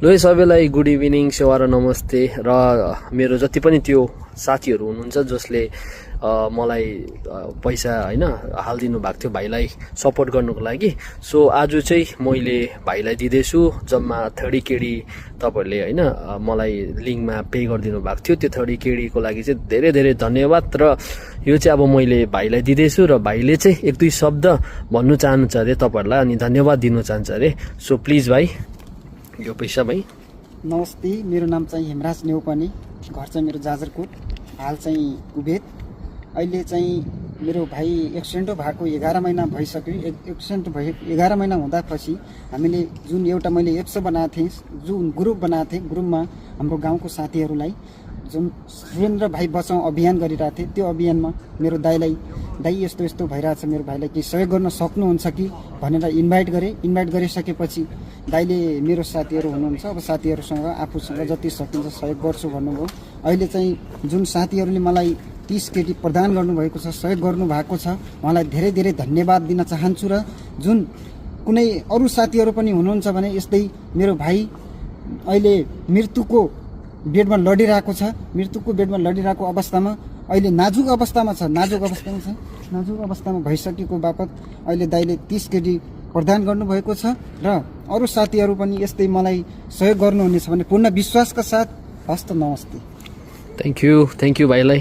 लो सबैलाई good evening, सेवा र नमस्ते। र मेरो जति पनि त्यो साथीहरू हुनुहुन्छ जसले मलाई पैसा हैन हालिदिनु भएको थियो भाइलाई सपोर्ट गर्नुको लागि। सो आज चाहिँ मैले भाइलाई दिँदैछु जम्मा 30 केडी। तपाईहरुले हैन मलाई लिंकमा पे गरिदिनु भएको थियो, त्यो 30 केडीको लागि चाहिँ धेरै धेरै धन्यवाद। र यो चाहिँ अब मैले भाइलाई दिँदैछु र भाइले चाहिँ एक दुई शब्द भन्नु चाहनुहुन्छ अरे तपाईहरुलाई, अनि धन्यवाद दिन चाहन्छ अरे। सो प्लिज भाइ यो पैसा भाइ। नमस्ते, मेरो नाम चाहिँ हेमराज नेउपाने, घर चाहिँ मेरो जाजरकोट, हाल चाहिँ कुबेत। अहिले चाहिँ मेरो भाइ एक्सिडेन्ट भएको 11 महिना भइसक्यो। एक्सिडेन्ट भयो 11 महिना हुँदापछि हामीले जुन एउटा मैले एप्स बनाएको थिएँ, जुन ग्रुप बनाएको थिएँ, ग्रुपमा हाम्रो गाउँको साथीहरूलाई जुन सुरेन्द्र भाइ बचाउँ अभियान गरिरहेको थिएँ, त्यो अभियानमा मेरो दाइलाई दाइ यस्तो यस्तो भइरहेछ, मेरो भाइलाई केही सहयोग गर्न सक्नुहुन्छ कि भनेर इन्भाइट गरेँ। इन्भाइट गरिसकेपछि दाइले मेरो साथीहरू हुनुहुन्छ, अब साथीहरूसँग आफूसँग जति सकिन्छ सहयोग गर्छु भन्नुभयो। अहिले चाहिँ जुन साथीहरूले मलाई 30 केटी प्रदान गर्नुभएको छ, सहयोग गर्नुभएको छ, उहाँलाई धेरै धेरै धन्यवाद दिन चाहन्छु। र जुन कुनै अरू साथीहरू पनि हुनुहुन्छ भने यस्तै मेरो भाइ अहिले मृत्युको बेडमा लडिरहेको छ, मृत्युको बेडमा लडिरहेको अवस्थामा अहिले नाजुक अवस्थामा भइसकेको बापत अहिले दाइले 30 केडी प्रदान गर्नुभएको छ। र अरू साथीहरू पनि यस्तै मलाई सहयोग गर्नुहुनेछ भने पूर्ण विश्वासका साथ हस्त नमस्ते। थ्याङ्क यू भाइलाई।